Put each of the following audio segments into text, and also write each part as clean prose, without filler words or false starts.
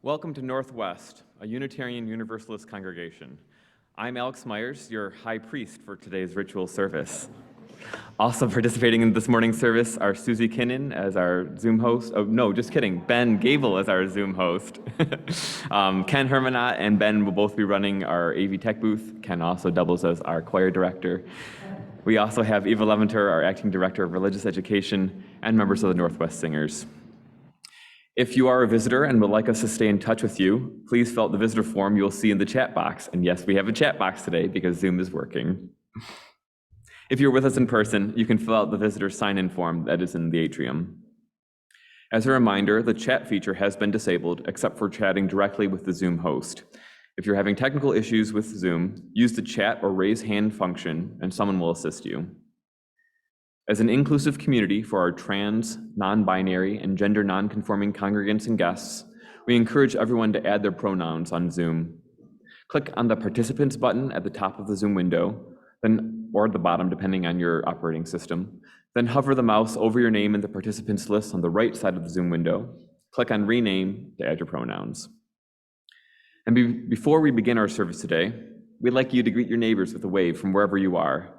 Welcome to Northwest, a Unitarian Universalist congregation. I'm Alex Myers, your high priest for today's ritual service. Also participating in this morning's service are Susie Kinnan as our Zoom host. Oh, no, just kidding. Ben Gable as our Zoom host. Ken Hermanot and Ben will both be running our AV Tech booth. Ken also doubles as our choir director. We also have Eva Leventer, our acting director of religious education, and members of the Northwest Singers. If you are a visitor and would like us to stay in touch with you, please fill out the visitor form you'll see in the chat box. And yes, we have a chat box today because Zoom is working. If you're with us in person, you can fill out the visitor sign-in form that is in the atrium. As a reminder, the chat feature has been disabled except for chatting directly with the Zoom host. If you're having technical issues with Zoom, use the chat or raise hand function and someone will assist you. As an inclusive community for our trans, non-binary, and gender non-conforming congregants and guests, we encourage everyone to add their pronouns on Zoom. Click on the Participants button at the top of the Zoom window, or at the bottom, depending on your operating system. Then hover the mouse over your name in the participants list on the right side of the Zoom window. Click on Rename to add your pronouns. And before we begin our service today, we'd like you to greet your neighbors with a wave from wherever you are.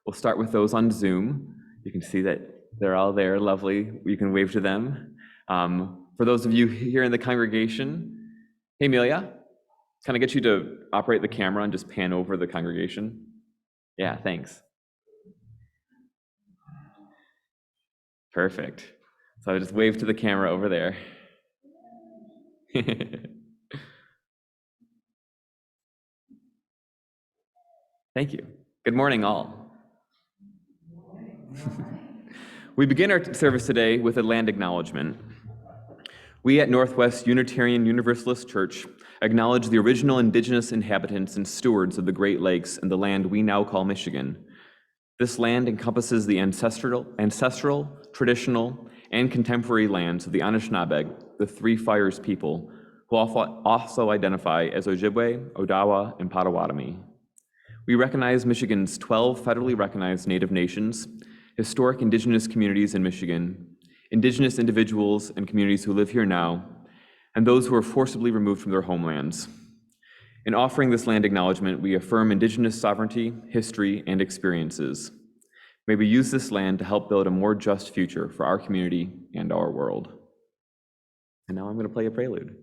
We'll start with those on Zoom. You can see that they're all there, lovely. You can wave to them. For those of you here in the congregation, hey, Amelia, can I get you to operate the camera and just pan over the congregation? Yeah, thanks. Perfect. So I just wave to the camera over there. Thank you. Good morning, all. We begin our service today with a land acknowledgement. We at Northwest Unitarian Universalist Church acknowledge the original indigenous inhabitants and stewards of the Great Lakes and the land we now call Michigan. This land encompasses the ancestral, traditional, and contemporary lands of the Anishinaabe, the Three Fires people, who also identify as Ojibwe, Odawa, and Potawatomi. We recognize Michigan's 12 federally recognized Native nations, historic indigenous communities in Michigan, indigenous individuals and communities who live here now, and those who are forcibly removed from their homelands. In offering this land acknowledgement, we affirm indigenous sovereignty, history, and experiences. May we use this land to help build a more just future for our community and our world. And now I'm going to play a prelude.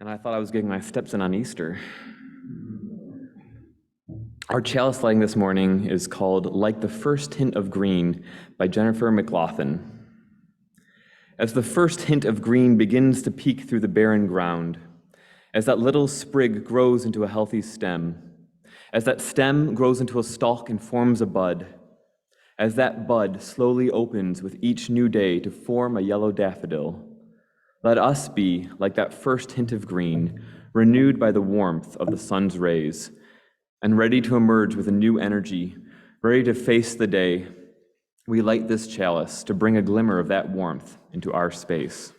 And I thought I was getting my steps in on Easter. Our chalice lighting this morning is called Like the First Hint of Green by Jennifer McLaughlin. As the first hint of green begins to peek through the barren ground, as that little sprig grows into a healthy stem, as that stem grows into a stalk and forms a bud, as that bud slowly opens with each new day to form a yellow daffodil, let us be like that first hint of green, renewed by the warmth of the sun's rays, and ready to emerge with a new energy, ready to face the day. We light this chalice to bring a glimmer of that warmth into our space.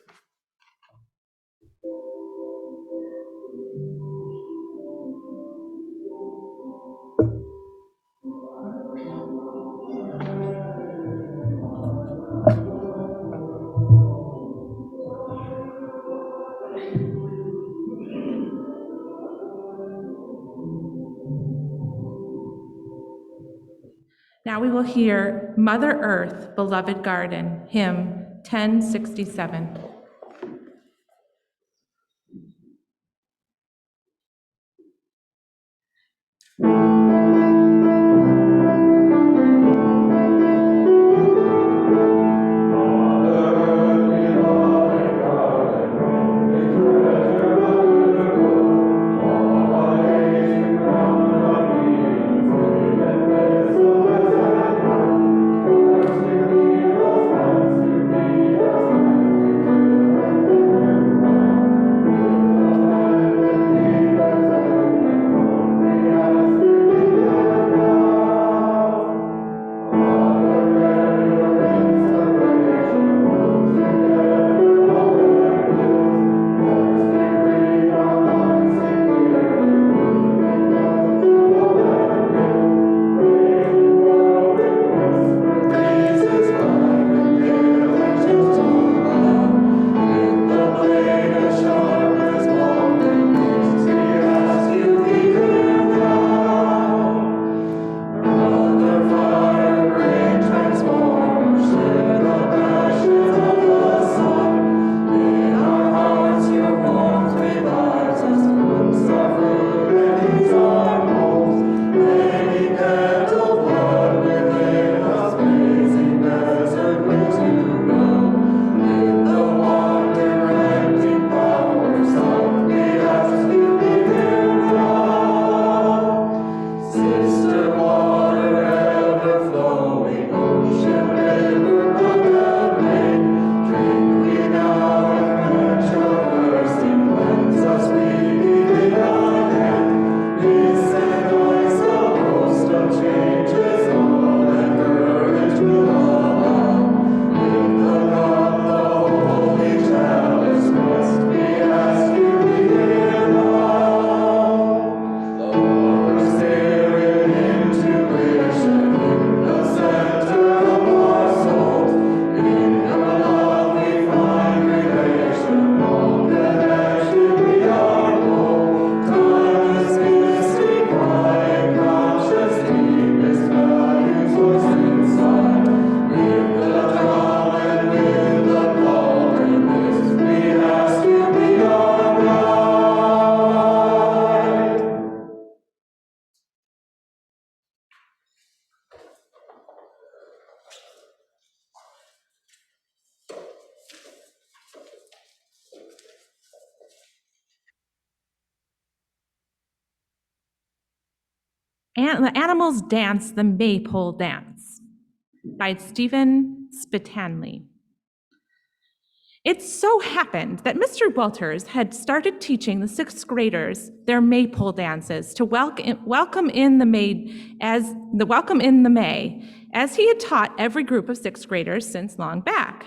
Now we will hear Mother Earth, Beloved Garden, hymn 1067. And the Animals Dance the Maypole Dance by Stephen Spitanley. It so happened that Mr. Welters had started teaching the sixth graders their maypole dances to welcome in the May, as he had taught every group of sixth graders since long back.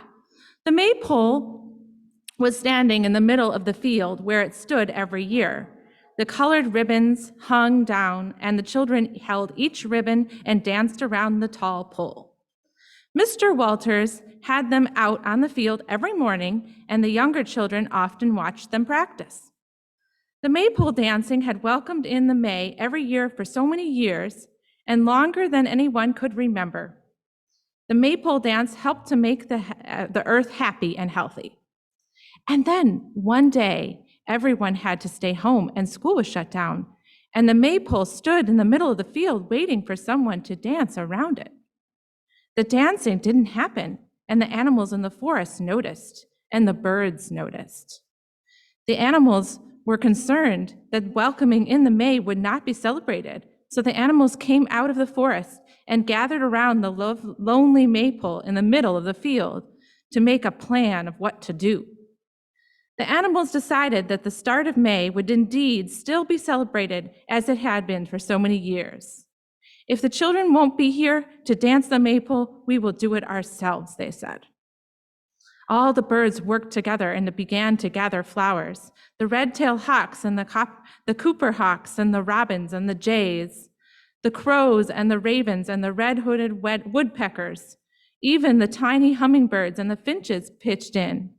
The maypole was standing in the middle of the field where it stood every year. The colored ribbons hung down, and the children held each ribbon and danced around the tall pole. Mr. Walters had them out on the field every morning, and the younger children often watched them practice. The maypole dancing had welcomed in the May every year for so many years, and longer than anyone could remember. The maypole dance helped to make the earth happy and healthy. And then one day, everyone had to stay home and school was shut down. And the maypole stood in the middle of the field waiting for someone to dance around it. The dancing didn't happen, and the animals in the forest noticed, and the birds noticed. The animals were concerned that welcoming in the May would not be celebrated, so the animals came out of the forest and gathered around the lonely maypole in the middle of the field to make a plan of what to do. The animals decided that the start of May would indeed still be celebrated as it had been for so many years. If the children won't be here to dance the maypole, we will do it ourselves, they said. All the birds worked together and began to gather flowers. The red-tailed hawks and the cooper hawks and the robins and the jays, the crows and the ravens and the red-hooded woodpeckers, even the tiny hummingbirds and the finches pitched in.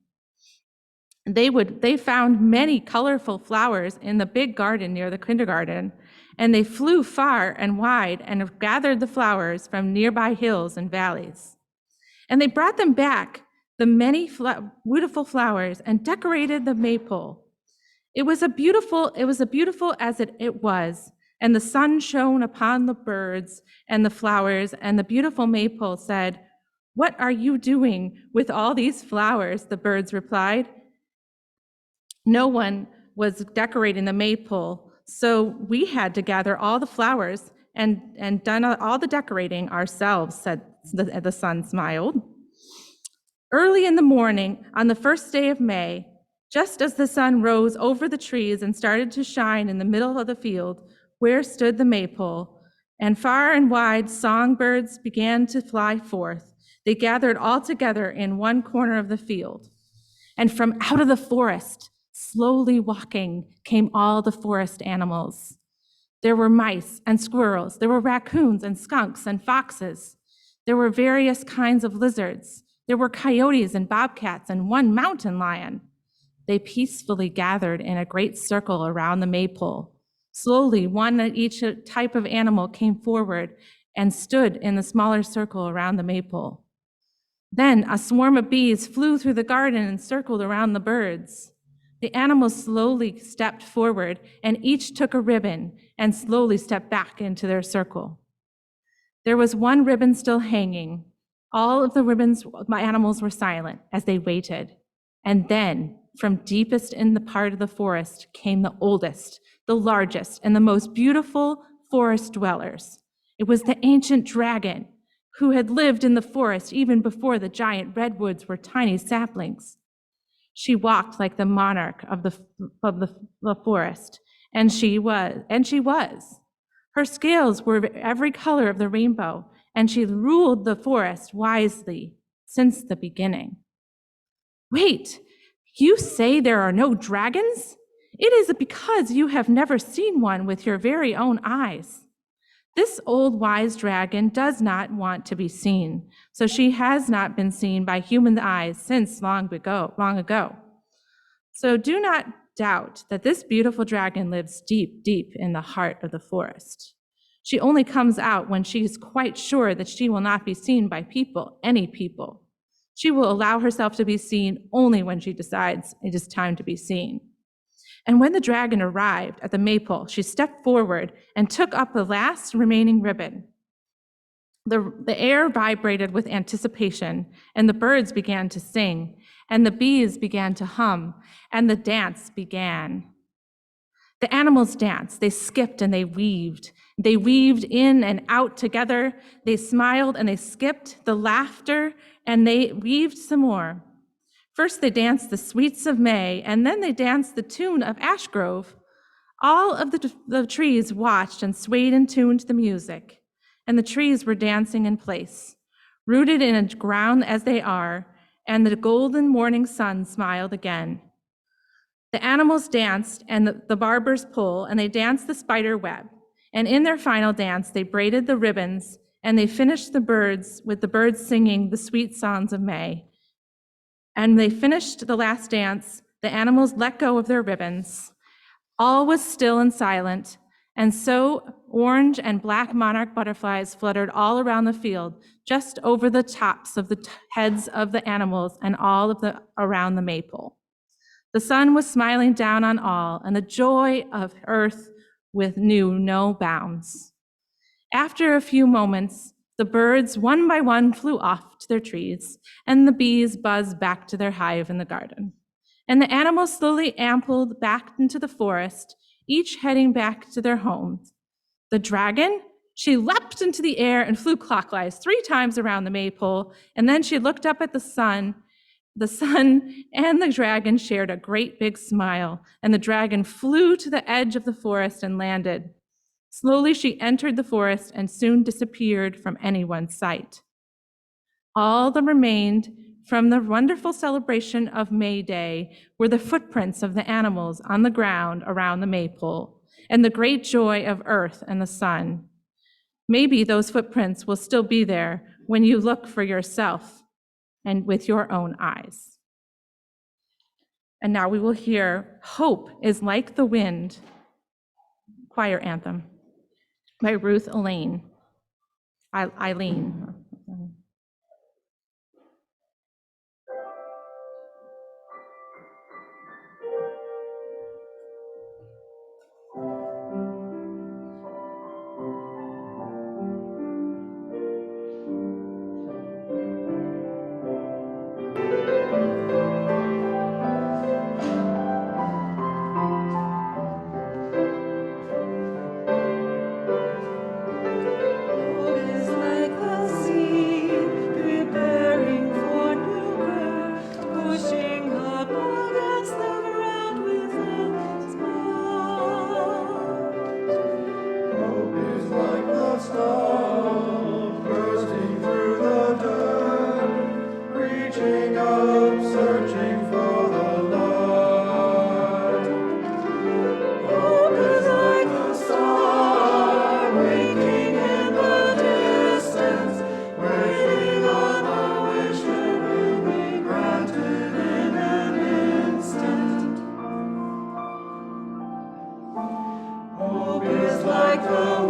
They found many colorful flowers in the big garden near the kindergarten, and they flew far and wide and gathered the flowers from nearby hills and valleys. And they brought them back, the many beautiful flowers, and decorated the maypole. It was as beautiful as it was, and the sun shone upon the birds and the flowers, and the beautiful maypole said, "What are you doing with all these flowers?" The birds replied. No one was decorating the maypole, so we had to gather all the flowers and done all the decorating ourselves, said the sun smiled. Early in the morning, on the first day of May, just as the sun rose over the trees and started to shine in the middle of the field where stood the maypole, and far and wide songbirds began to fly forth, they gathered all together in one corner of the field. And from out of the forest, slowly walking, came all the forest animals. There were mice and squirrels. There were raccoons and skunks and foxes. There were various kinds of lizards. There were coyotes and bobcats and one mountain lion. They peacefully gathered in a great circle around the maypole. Slowly, one of each type of animal came forward and stood in the smaller circle around the maypole. Then a swarm of bees flew through the garden and circled around the birds. The animals slowly stepped forward, and each took a ribbon and slowly stepped back into their circle. There was one ribbon still hanging. All of the ribbons, my animals were silent as they waited. And then, from deepest in the part of the forest, came the oldest, the largest, and the most beautiful forest dwellers. It was the ancient dragon, who had lived in the forest even before the giant redwoods were tiny saplings. She walked like the monarch of the forest, and she was. Her scales were every color of the rainbow, and she ruled the forest wisely since the beginning. Wait, you say there are no dragons? It is because you have never seen one with your very own eyes. This old wise dragon does not want to be seen, so she has not been seen by human eyes since long ago. So do not doubt that this beautiful dragon lives deep, deep in the heart of the forest. She only comes out when she is quite sure that she will not be seen by people, any people. She will allow herself to be seen only when she decides it is time to be seen. And when the dragon arrived at the maypole, she stepped forward and took up the last remaining ribbon. The air vibrated with anticipation, and the birds began to sing, and the bees began to hum, and the dance began. The animals danced, they skipped and they weaved. They weaved in and out together. They smiled and they skipped the laughter, and they weaved some more. First, they danced the sweets of May, and then they danced the tune of Ash Grove. All of the trees watched and swayed in tune to the music, and the trees were dancing in place, rooted in a ground as they are, and the golden morning sun smiled again. The animals danced, and the barbers pull, and they danced the spider web, and in their final dance, they braided the ribbons, and they finished with the birds singing the sweet songs of May. And they finished the last dance. The animals let go of their ribbons. All was still and silent, and so orange and black monarch butterflies fluttered all around the field, just over the tops of the heads of the animals and all of around the maypole. The sun was smiling down on all, and the joy of earth knew no bounds. After a few moments, the birds one by one flew off to their trees, and the bees buzzed back to their hive in the garden. And the animals slowly ambled back into the forest, each heading back to their homes. The dragon, she leapt into the air and flew clockwise 3 times around the maypole, and then she looked up at the sun. The sun and the dragon shared a great big smile, and the dragon flew to the edge of the forest and landed. Slowly she entered the forest and soon disappeared from anyone's sight. All that remained from the wonderful celebration of May Day were the footprints of the animals on the ground around the maypole and the great joy of earth and the sun. Maybe those footprints will still be there when you look for yourself and with your own eyes. And now we will hear Hope is Like the Wind, choir anthem by Ruth Eileen. Like the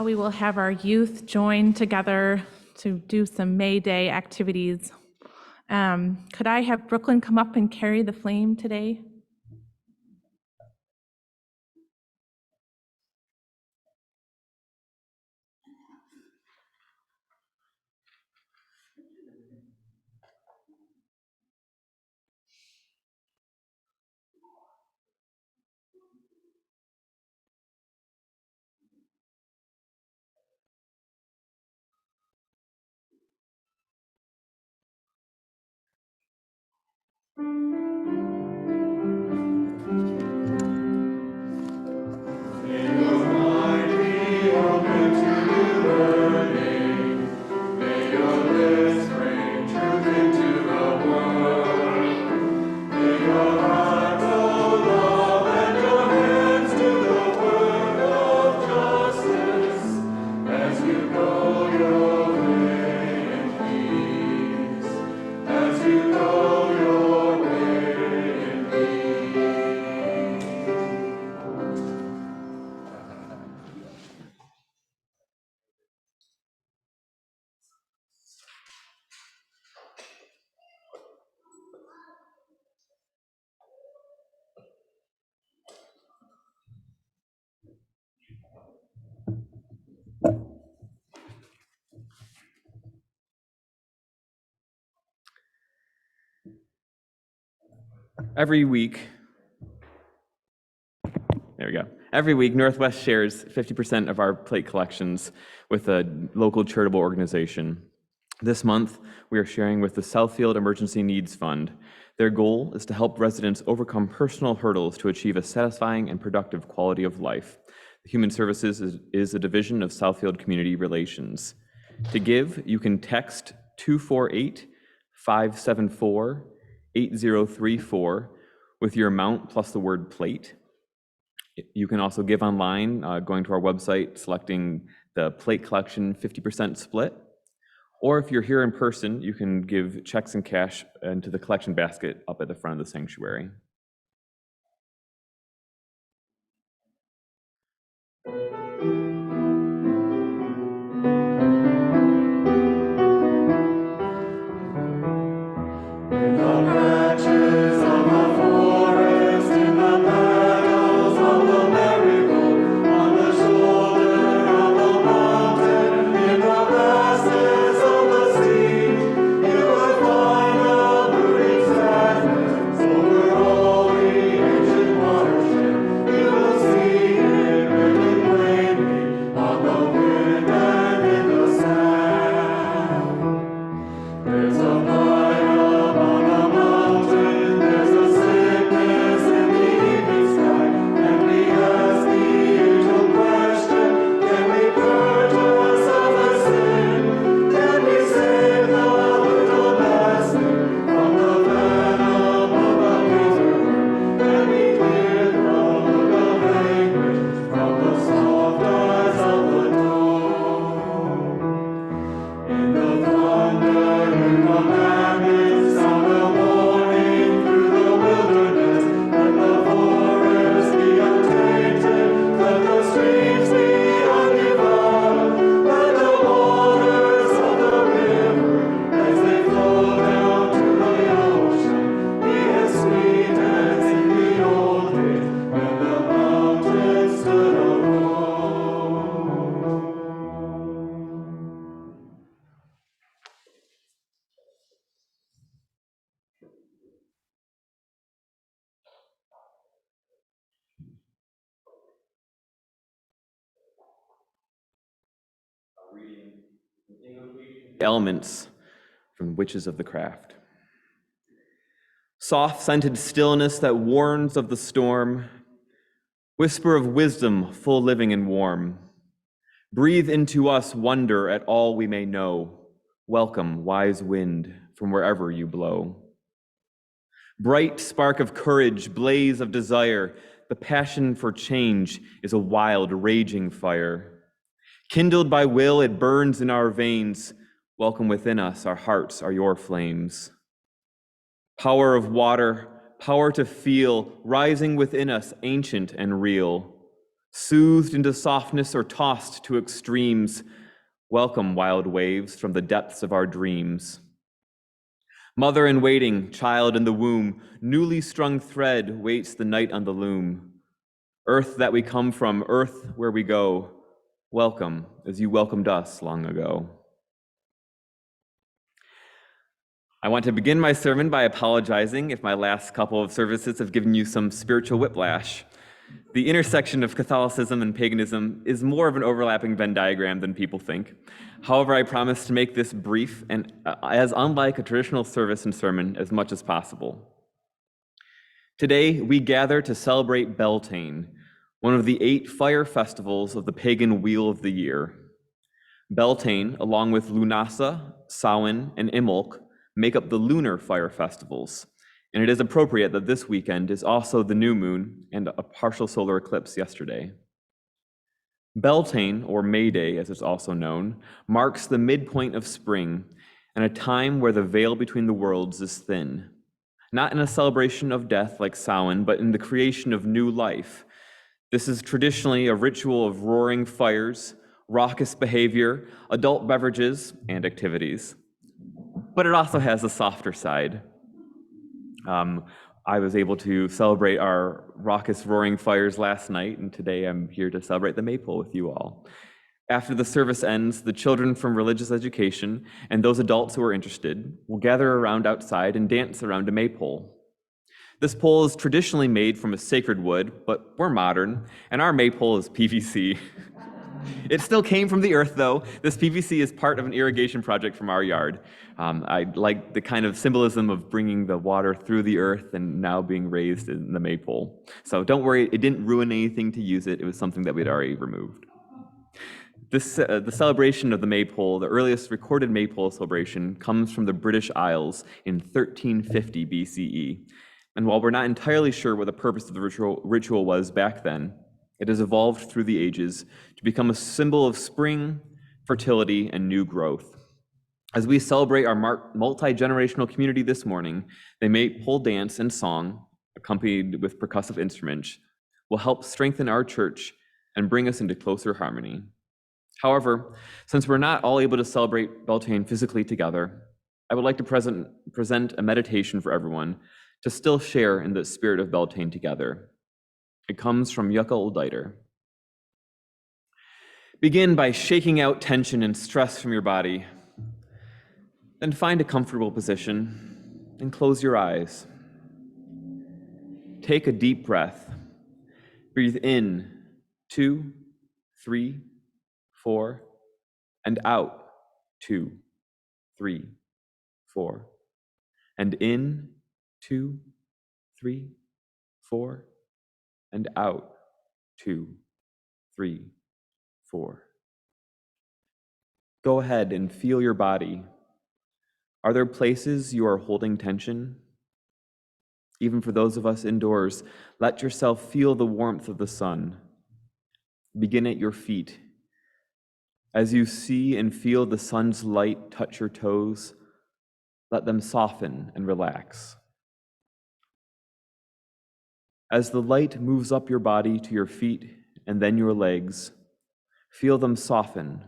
We will have our youth join together to do some May Day activities. Could I have Brooklyn come up and carry the flame today? Every week, there we go. Every week, Northwest shares 50% of our plate collections with a local charitable organization. This month, we are sharing with the Southfield Emergency Needs Fund. Their goal is to help residents overcome personal hurdles to achieve a satisfying and productive quality of life. Human Services is a division of Southfield Community Relations. To give, you can text 248-574-8034 with your amount plus the word plate. You can also give online, going to our website, selecting the plate collection 50% split. Or if you're here in person, you can give checks and cash into the collection basket up at the front of the sanctuary. Elements from Witches of the Craft. Soft scented stillness that warns of the storm, whisper of wisdom full living and warm. Breathe into us wonder at all we may know. Welcome, wise wind, from wherever you blow. Bright spark of courage, blaze of desire, the passion for change is a wild, raging fire. Kindled by will, it burns in our veins. Welcome within us, our hearts are your flames. Power of water, power to feel, rising within us, ancient and real. Soothed into softness or tossed to extremes, welcome wild waves from the depths of our dreams. Mother in waiting, child in the womb, newly strung thread waits the night on the loom. Earth that we come from, earth where we go, welcome as you welcomed us long ago. I want to begin my sermon by apologizing if my last couple of services have given you some spiritual whiplash. The intersection of Catholicism and paganism is more of an overlapping Venn diagram than people think. However, I promise to make this brief and as unlike a traditional service and sermon as much as possible. Today, we gather to celebrate Beltane, one of the 8 fire festivals of the pagan wheel of the year. Beltane, along with Lunasa, Samhain, and Imbolc, make up the lunar fire festivals, and it is appropriate that this weekend is also the new moon and a partial solar eclipse yesterday. Beltane, or May Day as it's also known, marks the midpoint of spring and a time where the veil between the worlds is thin. Not in a celebration of death like Samhain, but in the creation of new life. This is traditionally a ritual of roaring fires, raucous behavior, adult beverages, and activities. But it also has a softer side. I was able to celebrate our raucous roaring fires last night, and today I'm here to celebrate the maypole with you all. After the service ends, the children from religious education and those adults who are interested will gather around outside and dance around a maypole. This pole is traditionally made from a sacred wood, but we're modern, and our maypole is PVC. It still came from the earth, though. This PVC is part of an irrigation project from our yard. I like the kind of symbolism of bringing the water through the earth and now being raised in the maypole. So don't worry, it didn't ruin anything to use it. It was something that we'd already removed. The celebration of the maypole, the earliest recorded maypole celebration, comes from the British Isles in 1350 BCE. And while we're not entirely sure what the purpose of the ritual was back then, it has evolved through the ages to become a symbol of spring, fertility, and new growth. As we celebrate our multi-generational community this morning, the maypole dance and song, accompanied with percussive instruments, will help strengthen our church and bring us into closer harmony. However, since we're not all able to celebrate Beltane physically together, I would like to present a meditation for everyone to still share in the spirit of Beltane together. It comes from Yucca Olditer. Begin by shaking out tension and stress from your body. Then find a comfortable position and close your eyes. Take a deep breath. Breathe in, 2, 3, 4, and out, 2, 3, 4. And in, 2, 3, 4, and out, 2, 3, 4. Go ahead and feel your body. Are there places you are holding tension? Even for those of us indoors, let yourself feel the warmth of the sun. Begin at your feet. As you see and feel the sun's light touch your toes, let them soften and relax. As the light moves up your body to your feet and then your legs, feel them soften,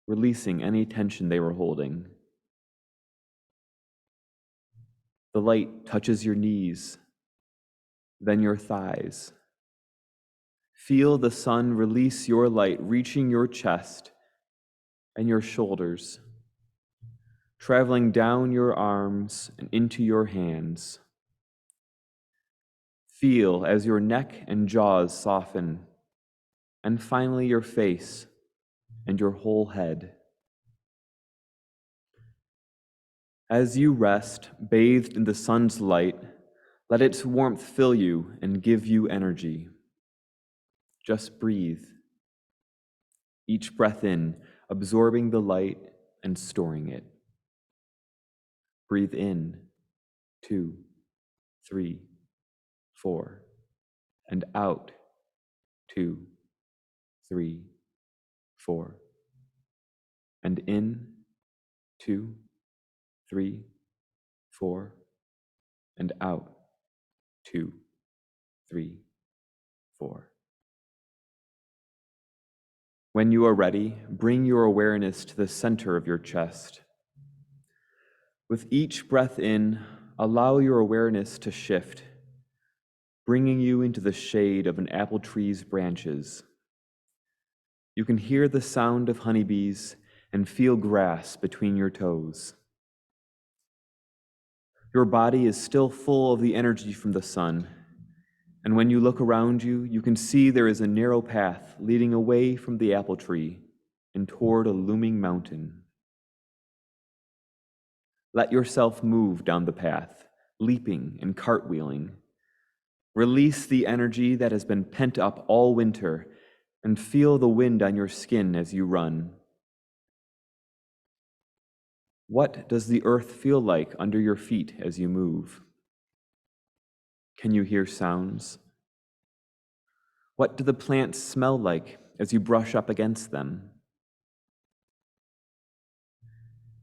releasing any tension they were holding. The light touches your knees, then your thighs. Feel the sun release your light, reaching your chest and your shoulders, traveling down your arms and into your hands. Feel as your neck and jaws soften, and finally your face and your whole head. As you rest, bathed in the sun's light, let its warmth fill you and give you energy. Just breathe. Each breath in, absorbing the light and storing it. Breathe in, 2, 3, 4, and out, 2, 3, 4. And in, 2, 3, 4, and out, 2, 3, 4. When you are ready, bring your awareness to the center of your chest. With each breath in, allow your awareness to shift, bringing you into the shade of an apple tree's branches. You can hear the sound of honeybees and feel grass between your toes. Your body is still full of the energy from the sun, and when you look around you, you can see there is a narrow path leading away from the apple tree and toward a looming mountain. Let yourself move down the path, leaping and cartwheeling. Release the energy that has been pent up all winter and feel the wind on your skin as you run. What does the earth feel like under your feet as you move? Can you hear sounds? What do the plants smell like as you brush up against them?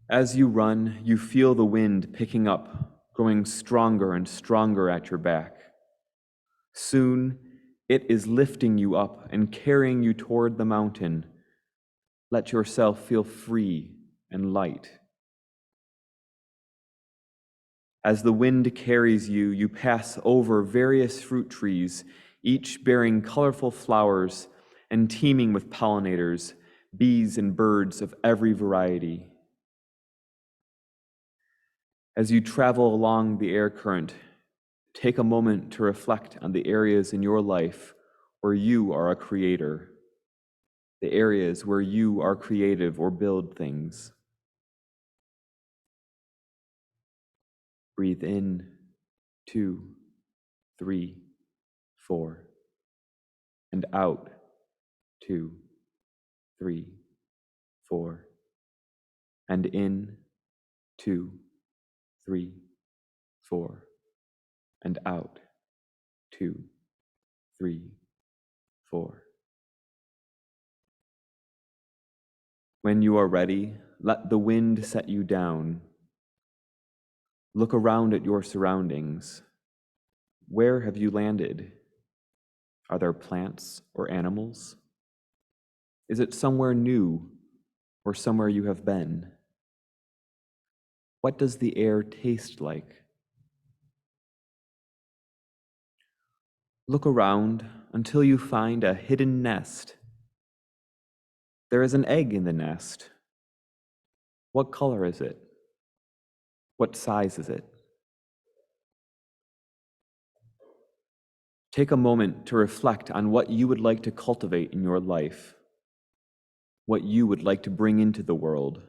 As you run, you feel the wind picking up, growing stronger and stronger at your back. Soon, it is lifting you up and carrying you toward the mountain. Let yourself feel free and light. As the wind carries you, you pass over various fruit trees, each bearing colorful flowers and teeming with pollinators, bees and birds of every variety. As you travel along the air current, take a moment to reflect on the areas in your life where you are a creator, the areas where you are creative or build things. Breathe in, 2, 3, 4, and out, 2, 3, 4, and in, 2, 3, 4, and out, 2, 3, 4. When you are ready, let the wind set you down. Look around at your surroundings. Where have you landed? Are there plants or animals? Is it somewhere new or somewhere you have been? What does the air taste like? Look around until you find a hidden nest. There is an egg in the nest. What color is it? What size is it? Take a moment to reflect on what you would like to cultivate in your life, what you would like to bring into the world.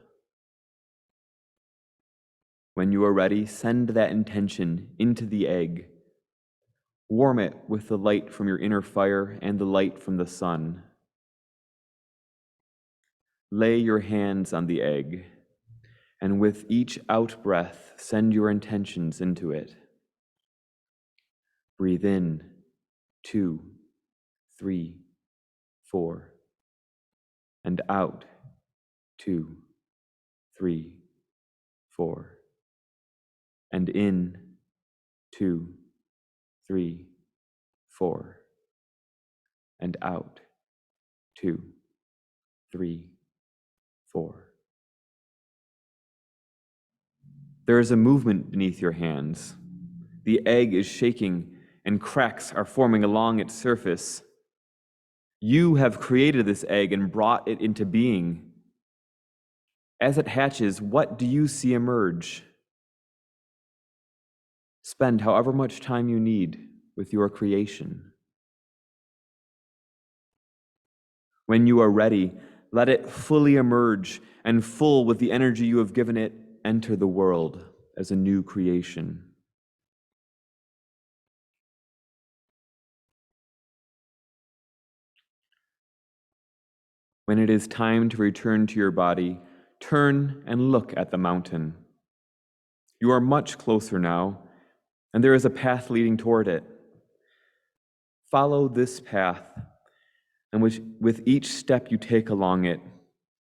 When you are ready, send that intention into the egg. Warm it with the light from your inner fire and the light from the sun. Lay your hands on the egg, and with each out breath, send your intentions into it. Breathe in, 2, 3, 4, and out, 2, 3, 4, and in, 2, 3, 4, and out, 2, 3, 4. There is a movement beneath your hands. The egg is shaking and cracks are forming along its surface. You have created this egg and brought it into being. As it hatches, what do you see emerge? Spend however much time you need with your creation. When you are ready, let it fully emerge and full with the energy you have given it, enter the world as a new creation. When it is time to return to your body, turn and look at the mountain. You are much closer now, and there is a path leading toward it. Follow this path, and with each step you take along it,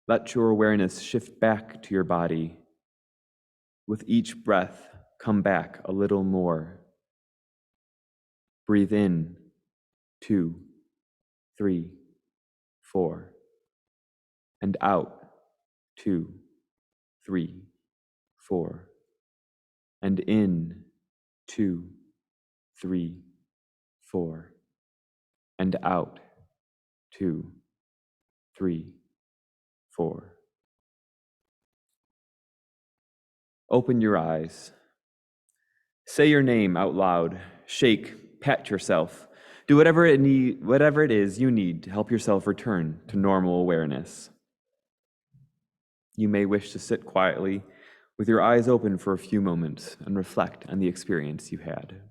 let your awareness shift back to your body. With each breath, come back a little more. Breathe in, 2, 3, 4, and out, 2, 3, 4, and in, 2, 3, 4, and out, 2, 3, 4. Open your eyes. Say your name out loud. Shake, pat yourself. Do whatever it is you need to help yourself return to normal awareness. You may wish to sit quietly with your eyes open for a few moments and reflect on the experience you had.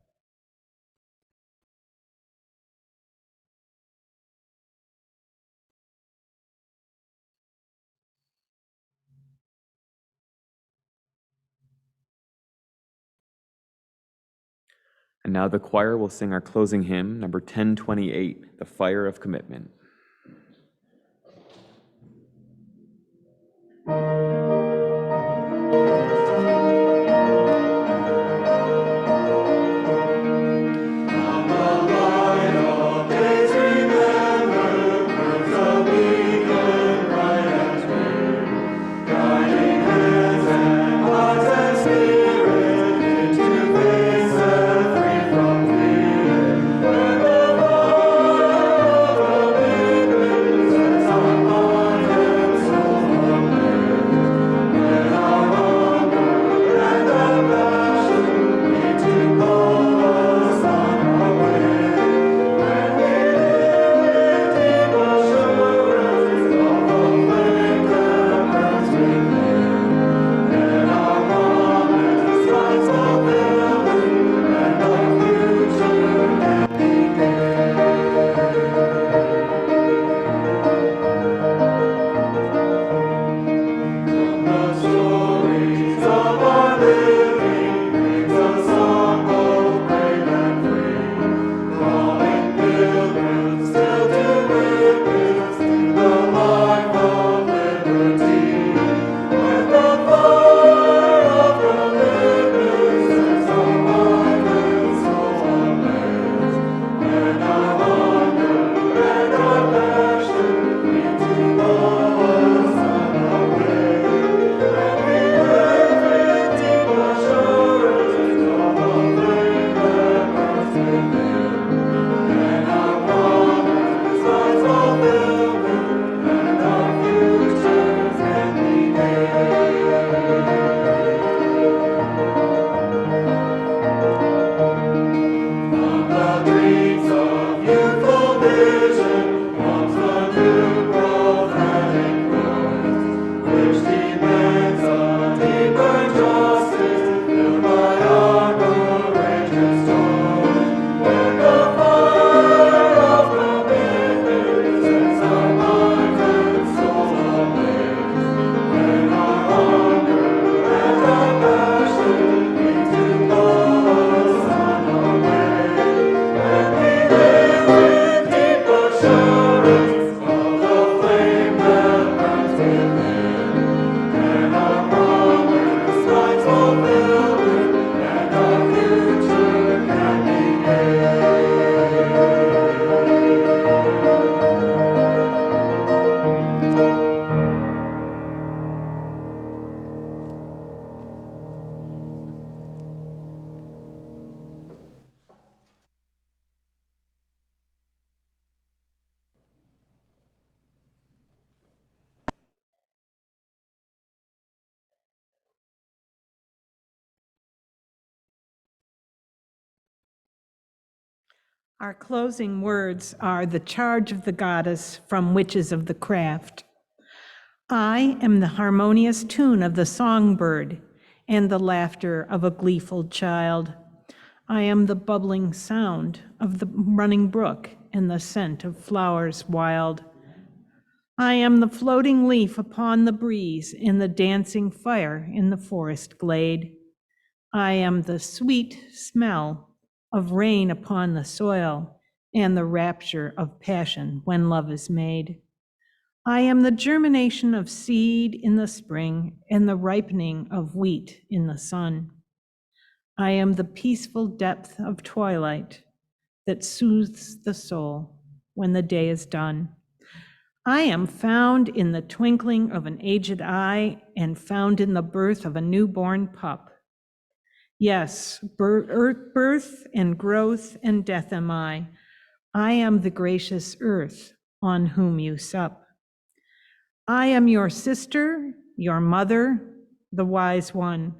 And now the choir will sing our closing hymn, number 1028, The Fire of Commitment. Our closing words are the charge of the goddess from Witches of the Craft. I am the harmonious tune of the songbird and the laughter of a gleeful child. I am the bubbling sound of the running brook and the scent of flowers wild. I am the floating leaf upon the breeze and the dancing fire in the forest glade. I am the sweet smell of rain upon the soil and the rapture of passion when love is made. I am the germination of seed in the spring and the ripening of wheat in the sun. I am the peaceful depth of twilight that soothes the soul when the day is done. I am found in the twinkling of an aged eye and found in the birth of a newborn pup. Yes, birth and growth and death am I. I am the gracious earth on whom you sup. I am your sister, your mother, the wise one.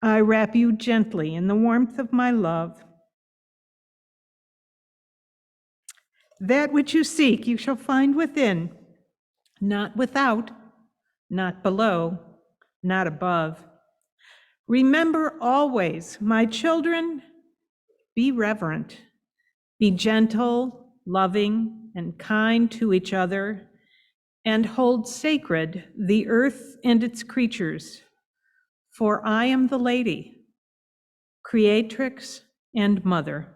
I wrap you gently in the warmth of my love. That which you seek you shall find within, not without, not below, not above. Remember always, my children, be reverent, be gentle, loving, and kind to each other, and hold sacred the earth and its creatures. For I am the lady, creatrix and mother.